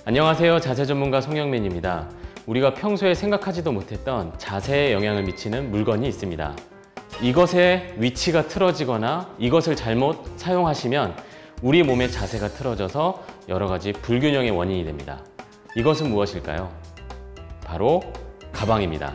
안녕하세요. 자세 전문가 송영민입니다. 우리가 평소에 생각하지도 못했던 자세에 영향을 미치는 물건이 있습니다. 이것의 위치가 틀어지거나 이것을 잘못 사용하시면 우리 몸의 자세가 틀어져서 여러 가지 불균형의 원인이 됩니다. 이것은 무엇일까요? 바로 가방입니다.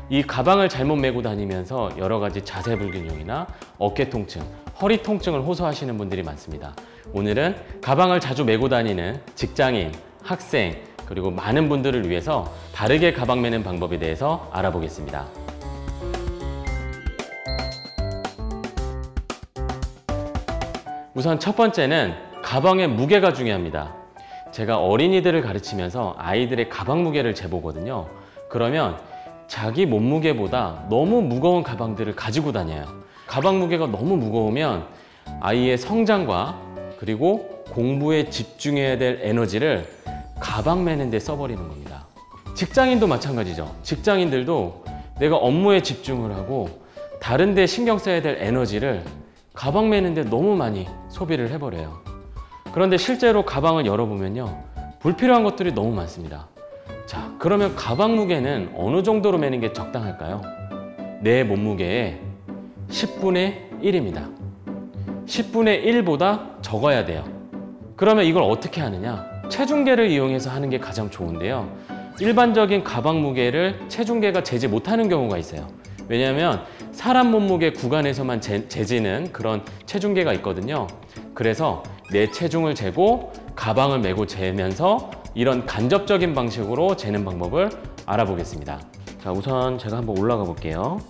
이 가방을 잘못 메고 다니면서 여러 가지 자세 불균형이나 어깨 통증, 허리 통증을 호소하시는 분들이 많습니다. 오늘은 가방을 자주 메고 다니는 직장인, 학생, 그리고 많은 분들을 위해서 바르게 가방 매는 방법에 대해서 알아보겠습니다. 우선 첫 번째는 가방의 무게가 중요합니다. 제가 어린이들을 가르치면서 아이들의 가방 무게를 재보거든요. 그러면 자기 몸무게보다 너무 무거운 가방들을 가지고 다녀요. 가방 무게가 너무 무거우면 아이의 성장과 그리고 공부에 집중해야 될 에너지를 가방 매는 데 써버리는 겁니다. 직장인도 마찬가지죠. 직장인들도 내가 업무에 집중을 하고 다른 데 신경 써야 될 에너지를 가방 매는 데 너무 많이 소비를 해버려요. 그런데 실제로 가방을 열어보면요, 불필요한 것들이 너무 많습니다. 자, 그러면 가방 무게는 어느 정도로 매는 게 적당할까요? 내 몸무게의 10분의 1입니다. 10분의 1보다 적어야 돼요. 그러면 이걸 어떻게 하느냐? 체중계를 이용해서 하는 게 가장 좋은데요. 일반적인 가방 무게를 체중계가 재지 못하는 경우가 있어요. 왜냐하면 사람 몸무게 구간에서만 재지는 그런 체중계가 있거든요. 그래서 내 체중을 재고 가방을 메고 재면서 이런 간접적인 방식으로 재는 방법을 알아보겠습니다. 자, 우선 제가 한번 올라가 볼게요.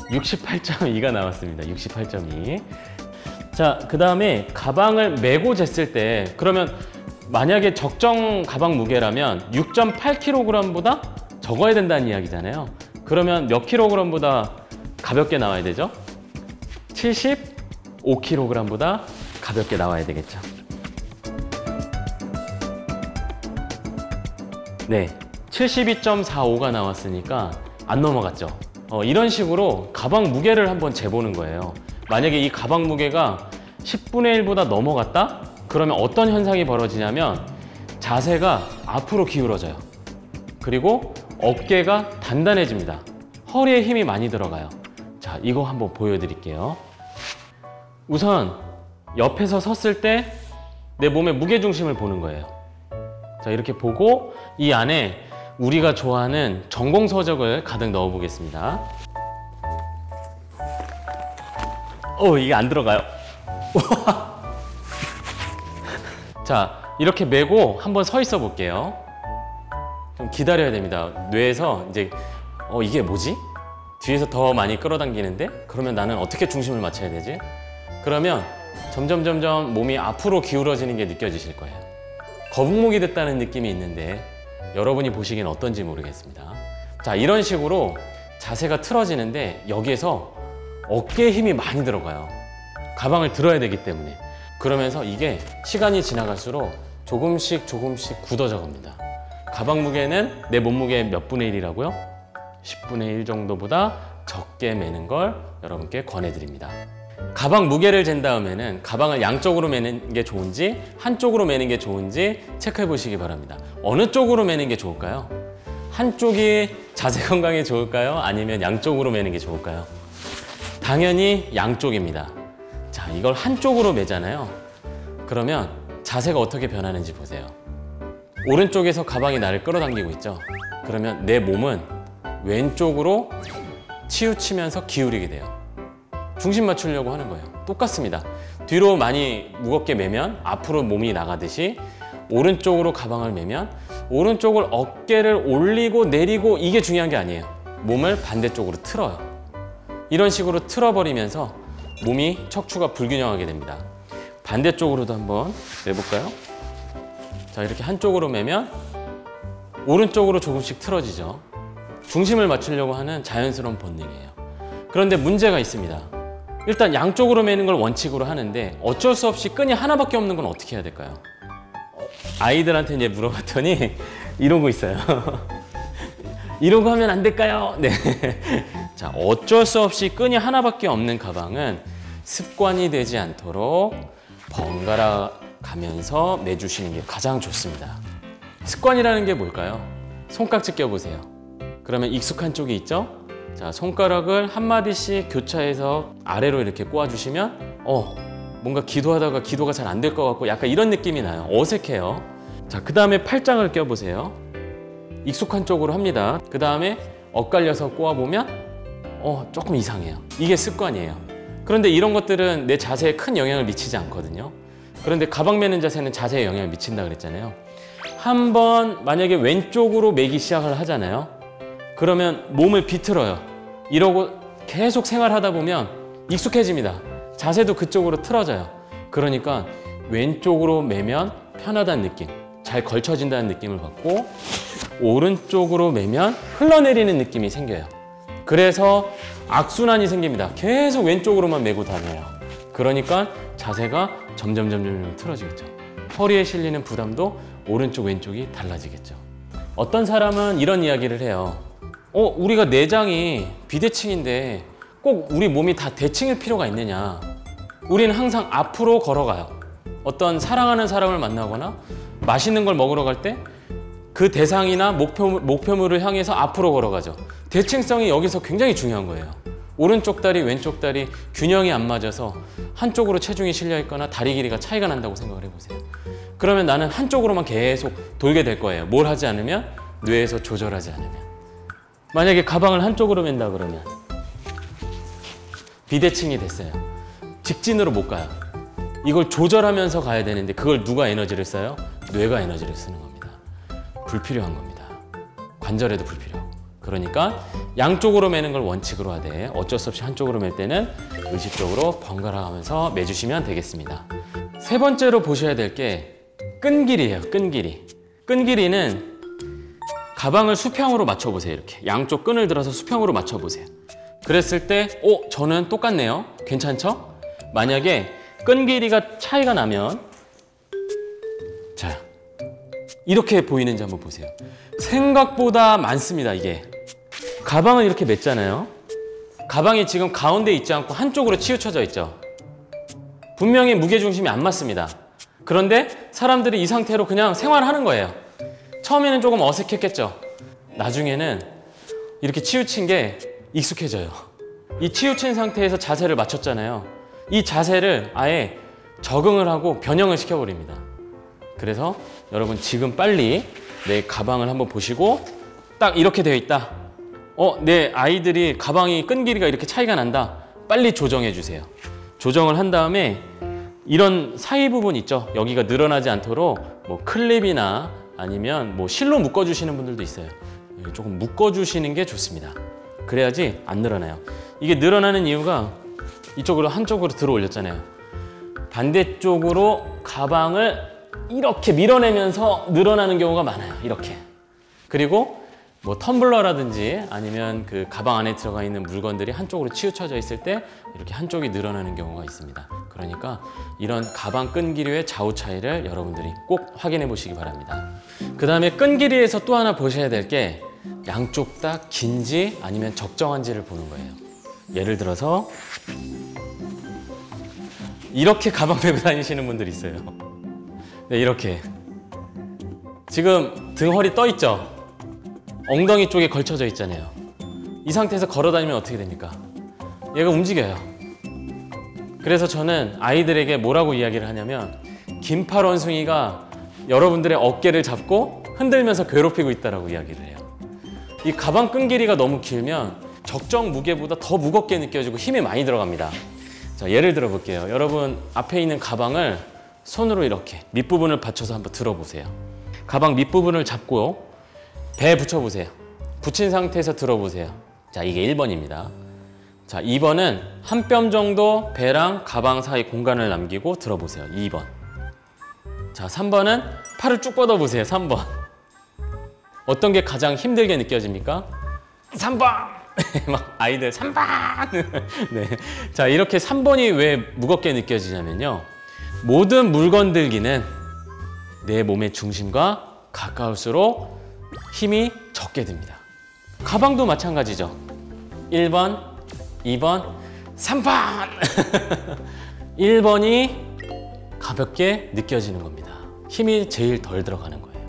68.2가 나왔습니다. 68.2. 자, 그 다음에 가방을 메고 쟀을 때, 그러면 만약에 적정 가방 무게라면 6.8kg보다 적어야 된다는 이야기잖아요. 그러면 몇 kg보다 가볍게 나와야 되죠? 75kg보다 가볍게 나와야 되겠죠. 네, 72.45가 나왔으니까 안 넘어갔죠. 이런 식으로 가방 무게를 한번 재보는 거예요. 만약에 이 가방 무게가 10분의 1보다 넘어갔다? 그러면 어떤 현상이 벌어지냐면 자세가 앞으로 기울어져요. 그리고 어깨가 단단해집니다. 허리에 힘이 많이 들어가요. 자, 이거 한번 보여드릴게요. 우선 옆에서 섰을 때 내 몸의 무게중심을 보는 거예요. 자, 이렇게 보고 이 안에 우리가 좋아하는 전공서적을 가득 넣어 보겠습니다. 이게 안 들어가요. 자, 이렇게 메고 한번 서 있어 볼게요. 좀 기다려야 됩니다. 뇌에서 이제 이게 뭐지? 뒤에서 더 많이 끌어당기는데? 그러면 나는 어떻게 중심을 맞춰야 되지? 그러면 점점 몸이 앞으로 기울어지는 게 느껴지실 거예요. 거북목이 됐다는 느낌이 있는데 여러분이 보시기엔 어떤지 모르겠습니다. 자, 이런 식으로 자세가 틀어지는데 여기에서 어깨에 힘이 많이 들어가요. 가방을 들어야 되기 때문에. 그러면서 이게 시간이 지나갈수록 조금씩 굳어져 갑니다. 가방 무게는 내 몸무게의 몇 분의 1이라고요? 10분의 1 정도보다 적게 매는 걸 여러분께 권해드립니다. 가방 무게를 잰 다음에는 가방을 양쪽으로 매는 게 좋은지 한쪽으로 매는 게 좋은지 체크해 보시기 바랍니다. 어느 쪽으로 매는 게 좋을까요? 한쪽이 자세 건강에 좋을까요? 아니면 양쪽으로 매는 게 좋을까요? 당연히 양쪽입니다. 자, 이걸 한쪽으로 매잖아요. 그러면 자세가 어떻게 변하는지 보세요. 오른쪽에서 가방이 나를 끌어당기고 있죠. 그러면 내 몸은 왼쪽으로 치우치면서 기울이게 돼요. 중심 맞추려고 하는 거예요. 똑같습니다. 뒤로 많이 무겁게 매면 앞으로 몸이 나가듯이 오른쪽으로 가방을 매면 오른쪽을 어깨를 올리고 내리고, 이게 중요한 게 아니에요. 몸을 반대쪽으로 틀어요. 이런 식으로 틀어버리면서 몸이 척추가 불균형하게 됩니다. 반대쪽으로도 한번 매볼까요? 자, 이렇게 한쪽으로 매면 오른쪽으로 조금씩 틀어지죠. 중심을 맞추려고 하는 자연스러운 본능이에요. 그런데 문제가 있습니다. 일단 양쪽으로 매는 걸 원칙으로 하는데 어쩔 수 없이 끈이 하나밖에 없는 건 어떻게 해야 될까요? 아이들한테 이제 물어봤더니 이런 거 있어요. 이런 거 하면 안 될까요? 네. 자, 어쩔 수 없이 끈이 하나밖에 없는 가방은 습관이 되지 않도록 번갈아 가면서 매주시는 게 가장 좋습니다. 습관이라는 게 뭘까요? 손깍지 껴보세요. 그러면 익숙한 쪽이 있죠? 자, 손가락을 한 마디씩 교차해서 아래로 이렇게 꼬아주시면 뭔가 기도하다가 기도가 잘 안 될 것 같고 약간 이런 느낌이 나요. 어색해요. 자, 그 다음에 팔짱을 껴보세요. 익숙한 쪽으로 합니다. 그 다음에 엇갈려서 꼬아보면 조금 이상해요. 이게 습관이에요. 그런데 이런 것들은 내 자세에 큰 영향을 미치지 않거든요. 그런데 가방 매는 자세는 자세에 영향을 미친다 그랬잖아요. 한번 만약에 왼쪽으로 매기 시작을 하잖아요. 그러면 몸을 비틀어요. 이러고 계속 생활하다 보면 익숙해집니다. 자세도 그쪽으로 틀어져요. 그러니까 왼쪽으로 매면 편하다는 느낌, 잘 걸쳐진다는 느낌을 받고 오른쪽으로 매면 흘러내리는 느낌이 생겨요. 그래서 악순환이 생깁니다. 계속 왼쪽으로만 매고 다녀요. 그러니까 자세가 점점 틀어지겠죠. 허리에 실리는 부담도 오른쪽 왼쪽이 달라지겠죠. 어떤 사람은 이런 이야기를 해요. 우리가 내장이 비대칭인데 꼭 우리 몸이 다 대칭일 필요가 있느냐. 우리는 항상 앞으로 걸어가요. 어떤 사랑하는 사람을 만나거나 맛있는 걸 먹으러 갈 때 그 대상이나 목표물을 향해서 앞으로 걸어가죠. 대칭성이 여기서 굉장히 중요한 거예요. 오른쪽 다리, 왼쪽 다리 균형이 안 맞아서 한쪽으로 체중이 실려 있거나 다리 길이가 차이가 난다고 생각을 해보세요. 그러면 나는 한쪽으로만 계속 돌게 될 거예요. 뭘 하지 않으면? 뇌에서 조절하지 않으면. 만약에 가방을 한쪽으로 맨다 그러면 비대칭이 됐어요. 직진으로 못 가요. 이걸 조절하면서 가야 되는데 그걸 누가 에너지를 써요? 뇌가 에너지를 쓰는 겁니다. 불필요한 겁니다. 관절에도 불필요하고. 그러니까 양쪽으로 매는 걸 원칙으로 하되 어쩔 수 없이 한쪽으로 맬 때는 의식적으로 번갈아 가면서 매주시면 되겠습니다. 세 번째로 보셔야 될 게 끈길이에요. 끈길이. 끈길이는 가방을 수평으로 맞춰보세요. 이렇게 양쪽 끈을 들어서 수평으로 맞춰보세요. 그랬을 때 저는 똑같네요. 괜찮죠? 만약에 끈 길이가 차이가 나면 자, 이렇게 보이는지 한번 보세요. 생각보다 많습니다. 이게 가방을 이렇게 맸잖아요. 가방이 지금 가운데 있지 않고 한쪽으로 치우쳐져 있죠. 분명히 무게중심이 안 맞습니다. 그런데 사람들이 이 상태로 그냥 생활하는 거예요. 처음에는 조금 어색했겠죠. 나중에는 이렇게 치우친 게 익숙해져요. 이 치우친 상태에서 자세를 맞췄잖아요. 이 자세를 아예 적응을 하고 변형을 시켜버립니다. 그래서 여러분 지금 빨리 내 가방을 한번 보시고 딱 이렇게 되어 있다. 내 아이들이 가방이 끈 길이가 이렇게 차이가 난다. 빨리 조정해 주세요. 조정을 한 다음에 이런 사이 부분 있죠. 여기가 늘어나지 않도록 뭐 클립이나 아니면 뭐 실로 묶어주시는 분들도 있어요. 조금 묶어주시는 게 좋습니다. 그래야지 안 늘어나요. 이게 늘어나는 이유가 이쪽으로 한쪽으로 들어 올렸잖아요. 반대쪽으로 가방을 이렇게 밀어내면서 늘어나는 경우가 많아요. 이렇게. 그리고 뭐 텀블러라든지 아니면 그 가방 안에 들어가 있는 물건들이 한쪽으로 치우쳐져 있을 때 이렇게 한쪽이 늘어나는 경우가 있습니다. 그러니까 이런 가방 끈 길이의 좌우 차이를 여러분들이 꼭 확인해 보시기 바랍니다. 그 다음에 끈 길이에서 또 하나 보셔야 될 게 양쪽 다 긴지 아니면 적정한지를 보는 거예요. 예를 들어서 이렇게 가방 메고 다니시는 분들이 있어요. 네, 이렇게 지금 등 허리 떠 있죠? 엉덩이 쪽에 걸쳐져 있잖아요. 이 상태에서 걸어 다니면 어떻게 됩니까? 얘가 움직여요. 그래서 저는 아이들에게 뭐라고 이야기를 하냐면 긴팔 원숭이가 여러분들의 어깨를 잡고 흔들면서 괴롭히고 있다라고 이야기를 해요. 이 가방 끈 길이가 너무 길면 적정 무게보다 더 무겁게 느껴지고 힘이 많이 들어갑니다. 자, 예를 들어 볼게요. 여러분 앞에 있는 가방을 손으로 이렇게 밑부분을 받쳐서 한번 들어보세요. 가방 밑부분을 잡고 배에 붙여보세요. 붙인 상태에서 들어보세요. 자, 이게 1번입니다. 자, 2번은 한 뼘 정도 배랑 가방 사이 공간을 남기고 들어보세요. 2번. 자, 3번은 팔을 쭉 뻗어보세요. 3번. 어떤 게 가장 힘들게 느껴집니까? 3번! 막 아이들 3번! 네. 자, 이렇게 3번이 왜 무겁게 느껴지냐면요. 모든 물건 들기는 내 몸의 중심과 가까울수록 힘이 적게 듭니다. 가방도 마찬가지죠. 1번, 2번, 3번! 1번이 가볍게 느껴지는 겁니다. 힘이 제일 덜 들어가는 거예요.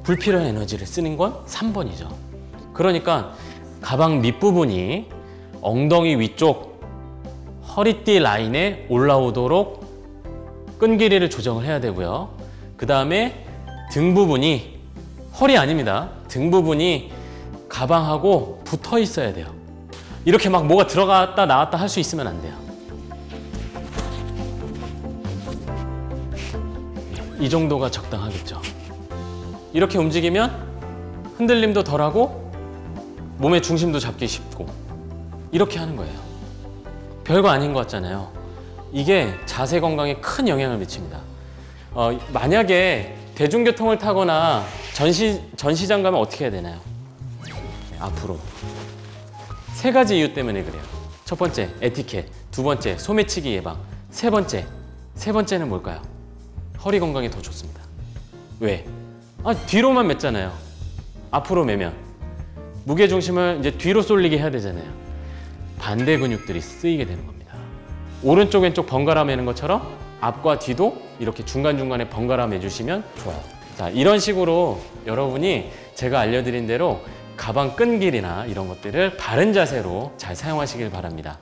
불필요한 에너지를 쓰는 건 3번이죠. 그러니까 가방 밑부분이 엉덩이 위쪽 허리띠 라인에 올라오도록 끈 길이를 조정을 해야 되고요. 그 다음에 등 부분이, 허리 아닙니다. 등 부분이 가방하고 붙어 있어야 돼요. 이렇게 막 뭐가 들어갔다 나왔다 할 수 있으면 안 돼요. 이 정도가 적당하겠죠. 이렇게 움직이면 흔들림도 덜하고 몸의 중심도 잡기 쉽고, 이렇게 하는 거예요. 별거 아닌 것 같잖아요. 이게 자세 건강에 큰 영향을 미칩니다. 만약에 대중교통을 타거나 전시장 가면 어떻게 해야 되나요? 앞으로. 3가지 이유 때문에 그래요. 첫 번째, 에티켓. 두 번째, 소매치기 예방. 세 번째는 뭘까요? 허리 건강에 더 좋습니다. 왜? 뒤로만 맸잖아요. 앞으로 매면 무게중심을 이제 뒤로 쏠리게 해야 되잖아요. 반대 근육들이 쓰이게 되는 겁니다. 오른쪽 왼쪽 번갈아 매는 것처럼 앞과 뒤도 이렇게 중간중간에 번갈아 매주시면 좋아요. 자, 이런 식으로 여러분이 제가 알려드린 대로 가방 끈 길이나 이런 것들을 바른 자세로 잘 사용하시길 바랍니다.